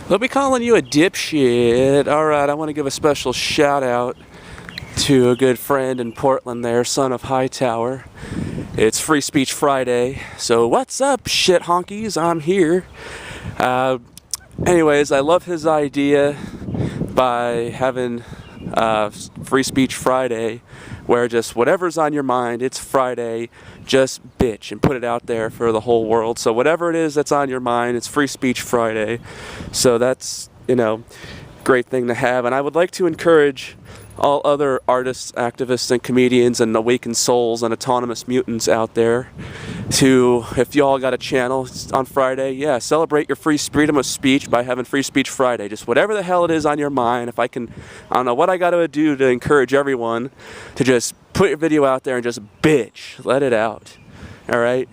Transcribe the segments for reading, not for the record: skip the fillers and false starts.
They'll be calling you a dipshit. Alright, I want to give a special shout out to a good friend in Portland there, Son of Hightower. It's Free Speech Friday, so what's up, shit honkies? I'm here. Anyways, I love his idea by having Free Speech Friday, where just whatever's on your mind, it's Friday, just bitch and put it out there for the whole world. So whatever it is that's on your mind, it's Free Speech Friday. So that's, great thing to have. And I would like to encourage all other artists, activists, and comedians and awakened souls and autonomous mutants out there to, if y'all got a channel on Friday, yeah, celebrate your freedom of speech by having Free Speech Friday. Just whatever the hell it is on your mind. If I don't know what I got to do to encourage everyone to just put your video out there and just bitch, let it out, all right?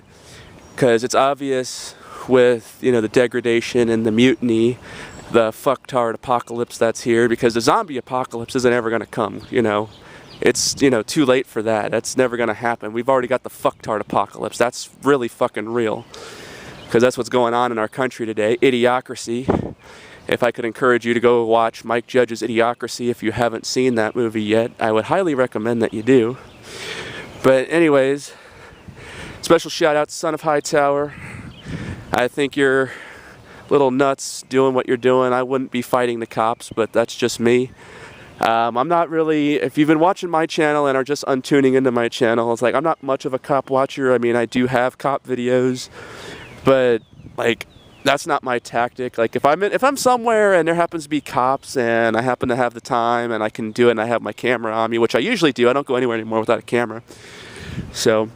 Because it's obvious with, the degradation and the mutiny, the fucktard apocalypse that's here, because the zombie apocalypse isn't ever going to come, It's, too late for that. That's never going to happen. We've already got the fucktard apocalypse. That's really fucking real. Because that's what's going on in our country today. Idiocracy. If I could encourage you to go watch Mike Judge's Idiocracy if you haven't seen that movie yet, I would highly recommend that you do. But anyways, special shout out to Son of Hightower. I think you're little nuts doing what you're doing. I wouldn't be fighting the cops, but that's just me. I'm not really, if you've been watching my channel and are just untuning into my channel, it's like I'm not much of a cop watcher. I mean, I do have cop videos, but that's not my tactic. Like if I'm somewhere and there happens to be cops and I happen to have the time and I can do it and I have my camera on me, which I usually do. I don't go anywhere anymore without a camera. So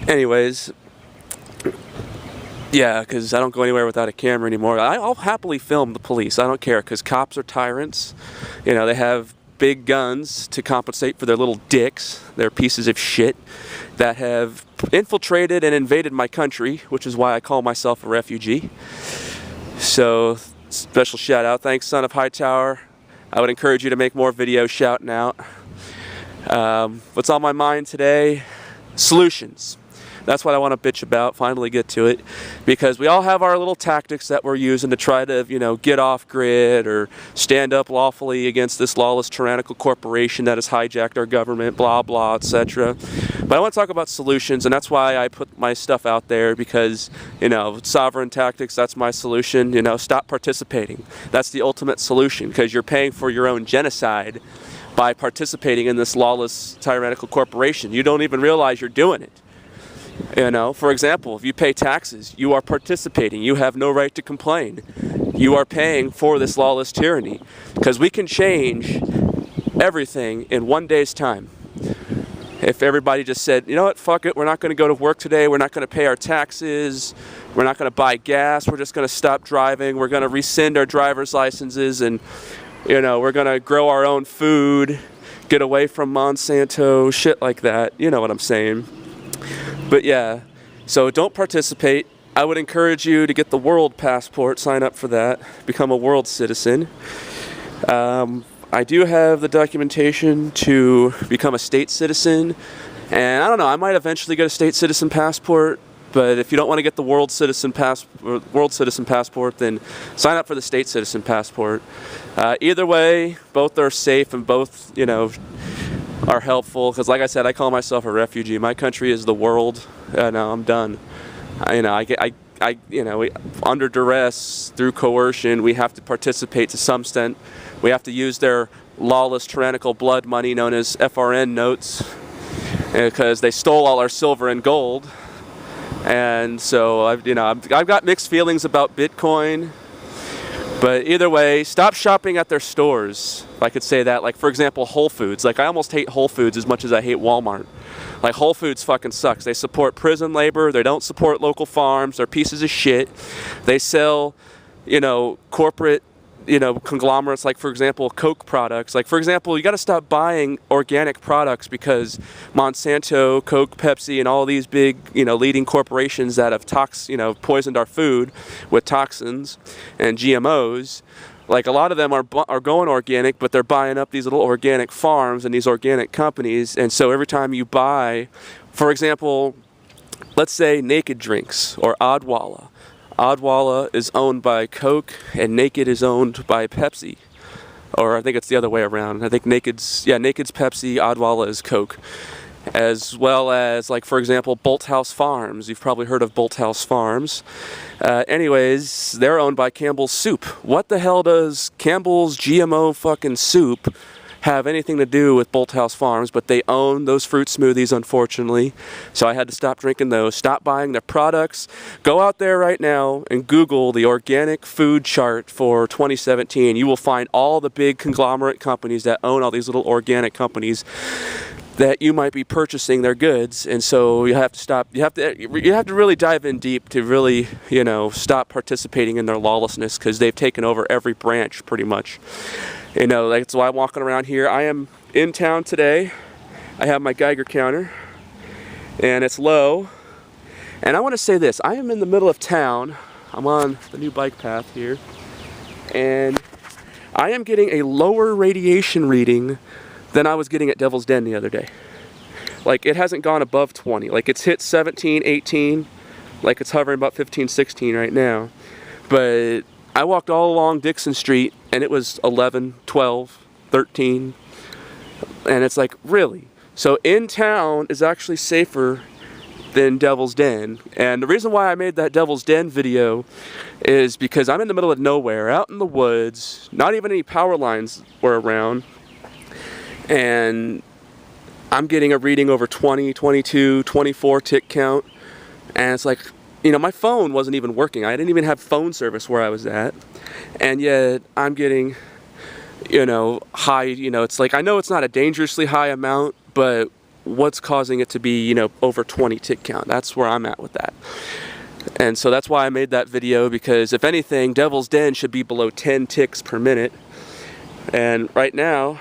anyways, yeah, because I don't go anywhere without a camera anymore. I'll happily film the police. I don't care, because cops are tyrants. They have big guns to compensate for their little dicks. They're pieces of shit that have infiltrated and invaded my country, which is why I call myself a refugee. So, special shout out. Thanks, Son of Hightower. I would encourage you to make more videos shouting out. What's on my mind today? Solutions. That's what I want to bitch about, finally get to it, because we all have our little tactics that we're using to try to, get off grid or stand up lawfully against this lawless tyrannical corporation that has hijacked our government, blah, blah, etc. But I want to talk about solutions, and that's why I put my stuff out there, because, sovereign tactics, that's my solution. Stop participating. That's the ultimate solution, because you're paying for your own genocide by participating in this lawless tyrannical corporation. You don't even realize you're doing it. For example, if you pay taxes, you are participating. You have no right to complain. You are paying for this lawless tyranny, because we can change everything in one day's time. If everybody just said, you know what, fuck it, we're not going to go to work today, we're not going to pay our taxes, we're not going to buy gas, we're just going to stop driving, we're going to rescind our driver's licenses, and, we're going to grow our own food, get away from Monsanto, shit like that. You know what I'm saying. But yeah, so don't participate. I would encourage you to get the world passport, sign up for that, become a world citizen. I do have the documentation to become a state citizen, and I don't know, I might eventually get a state citizen passport, but if you don't want to get the world citizen passport, then sign up for the state citizen passport. Either way, both are safe and both, are helpful, because like I said, I call myself a refugee. My country is the world. No, I'm done. Under duress, through coercion, we have to participate to some extent. We have to use their lawless, tyrannical blood money known as FRN notes, because they stole all our silver and gold. And so I've got mixed feelings about Bitcoin. But either way, stop shopping at their stores, if I could say that. Like, for example, Whole Foods. I almost hate Whole Foods as much as I hate Walmart. Whole Foods fucking sucks. They support prison labor. They don't support local farms. They're pieces of shit. They sell, corporate, conglomerates, like, for example, Coke products. Like, for example, you got to stop buying organic products, because Monsanto, Coke, Pepsi, and all these big, leading corporations that have poisoned our food with toxins and GMOs. Like, a lot of them are going organic, but they're buying up these little organic farms and these organic companies. And so every time you buy, for example, let's say Naked Drinks or Odwalla. Odwalla is owned by Coke and Naked is owned by Pepsi. Or I think it's the other way around. I think Naked's Pepsi, Odwalla is Coke. As well as, like, for example, Bolthouse Farms. You've probably heard of Bolthouse Farms. Anyways, they're owned by Campbell's Soup. What the hell does Campbell's GMO fucking soup have anything to do with Bolthouse Farms? But they own those fruit smoothies, unfortunately. So I had to stop drinking those, stop buying their products. Go out there right now and Google the organic food chart for 2017. You will find all the big conglomerate companies that own all these little organic companies that you might be purchasing their goods. And so you have to stop, you have to really dive in deep to really, you know, stop participating in their lawlessness, because they've taken over every branch pretty much. You know, that's why I'm walking around here. I am in town today. I have my Geiger counter and it's low. And I want to say this, I am in the middle of town. I'm on the new bike path here, and I am getting a lower radiation reading than I was getting at Devil's Den the other day. Like, it hasn't gone above 20. Like, it's hit 17, 18. Like, it's hovering about 15, 16 right now. But I walked all along Dixon Street and it was 11, 12, 13. And it's like, really? So in town is actually safer than Devil's Den. And the reason why I made that Devil's Den video is because I'm in the middle of nowhere, out in the woods. Not even any power lines were around. And I'm getting a reading over 20, 22, 24 tick count. And it's like, you know, my phone wasn't even working. I didn't even have phone service where I was at. And yet I'm getting, you know, high, you know, it's like, I know it's not a dangerously high amount, but what's causing it to be, you know, over 20 tick count? That's where I'm at with that. And so that's why I made that video, because if anything, Devil's Den should be below 10 ticks per minute. And right now,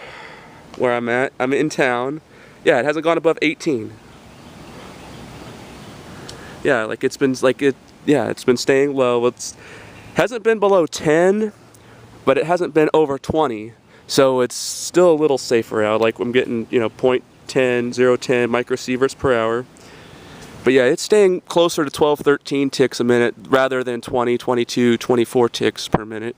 where I'm at, I'm in town. Yeah, it hasn't gone above 18. Yeah, like it's been it's been staying low. It's hasn't been below 10, but it hasn't been over 20. So it's still a little safer out. Like, I'm getting, you know, 0.10, 0.10 microsieverts per hour. But yeah, it's staying closer to 12, 13 ticks a minute rather than 20, 22, 24 ticks per minute.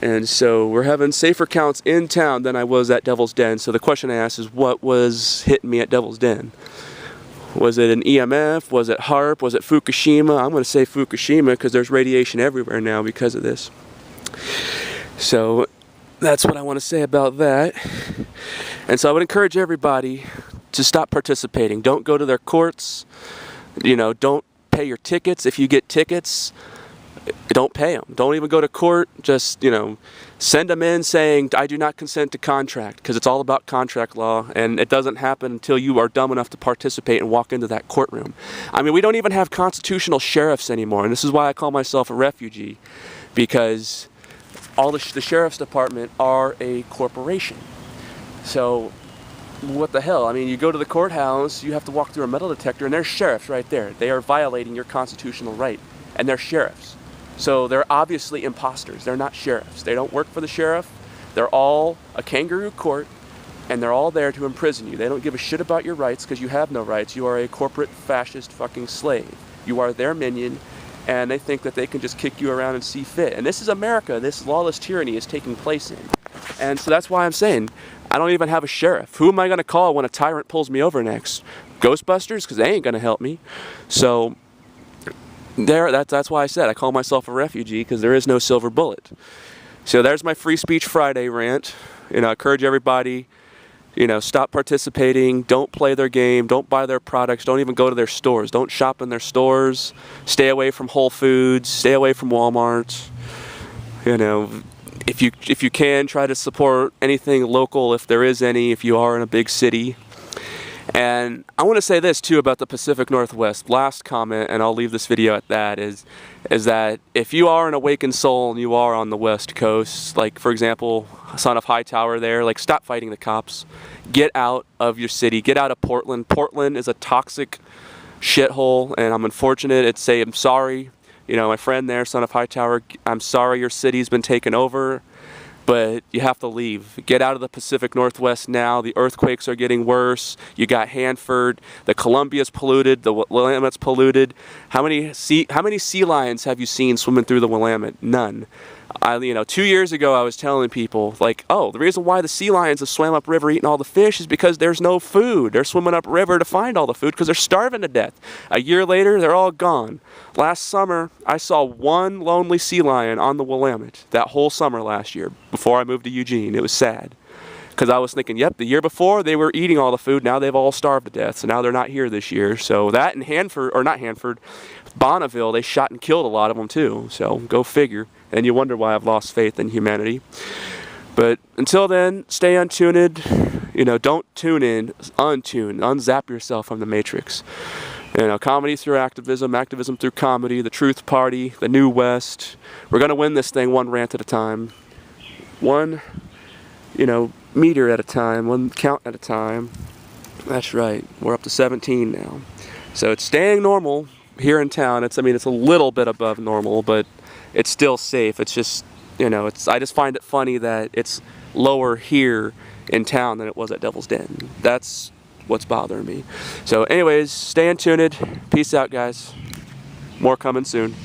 And so we're having safer counts in town than I was at Devil's Den. So the question I asked is, what was hitting me at Devil's Den? Was it an EMF? Was it HARP? Was it Fukushima? I'm going to say Fukushima because there's radiation everywhere now because of this. So that's what I want to say about that. And so I would encourage everybody to stop participating. Don't go to their courts. You know, don't pay your tickets. If you get tickets, don't pay them. Don't even go to court. Just, you know, send them in saying, I do not consent to contract, because it's all about contract law, and it doesn't happen until you are dumb enough to participate and walk into that courtroom. I mean, we don't even have constitutional sheriffs anymore, and this is why I call myself a refugee, because all the sheriff's department are a corporation. So what the hell? I mean, you go to the courthouse, you have to walk through a metal detector, and there's sheriffs right there. They are violating your constitutional right, and they're sheriffs. So they're obviously imposters. They're not sheriffs. They don't work for the sheriff. They're all a kangaroo court, and they're all there to imprison you. They don't give a shit about your rights, because you have no rights. You are a corporate fascist fucking slave. You are their minion, and they think that they can just kick you around and see fit. And this is America. This lawless tyranny is taking place in. And so that's why I'm saying, I don't even have a sheriff. Who am I going to call when a tyrant pulls me over next? Ghostbusters? Because they ain't going to help me. So that's why I said I call myself a refugee, because there is no silver bullet. So there's my Free Speech Friday rant. You know, I encourage everybody, you know, stop participating, don't play their game, don't buy their products, don't even go to their stores, don't shop in their stores, stay away from Whole Foods, stay away from Walmart. You know, if you can, try to support anything local if there is any, if you are in a big city. And I want to say this too about the Pacific Northwest. Last comment, and I'll leave this video at that, is that if you are an awakened soul and you are on the West Coast, like for example, Son of Hightower there, like stop fighting the cops. Get out of your city. Get out of Portland. Portland is a toxic shithole, and I'm unfortunate. I'm sorry. You know, my friend there, Son of Hightower, I'm sorry your city's been taken over. but you have to leave. Get out of the Pacific Northwest now. The earthquakes are getting worse. You got Hanford. The Columbia's polluted. The Willamette's polluted. How many sea lions have you seen swimming through the Willamette? None. 2 years ago I was telling people, like, oh, the reason why the sea lions have swam upriver eating all the fish is because there's no food. They're swimming upriver to find all the food because they're starving to death. A year later, they're all gone. Last summer, I saw one lonely sea lion on the Willamette that whole summer last year before I moved to Eugene. It was sad because I was thinking, yep, the year before they were eating all the food. Now they've all starved to death, so now they're not here this year. So that and Bonneville, they shot and killed a lot of them too. So go figure. And you wonder why I've lost faith in humanity. But until then, stay untuned. Don't tune in. Untune. Unzap yourself from the Matrix. Comedy through activism, activism through comedy, the Truth Party, the New West. We're going to win this thing one rant at a time. One, meter at a time, one count at a time. That's right. We're up to 17 now. So it's staying normal here in town. It's a little bit above normal, but it's still safe. It's just, I just find it funny that it's lower here in town than it was at Devil's Den. That's what's bothering me. So anyways, stay tuned. Peace out, guys. More coming soon.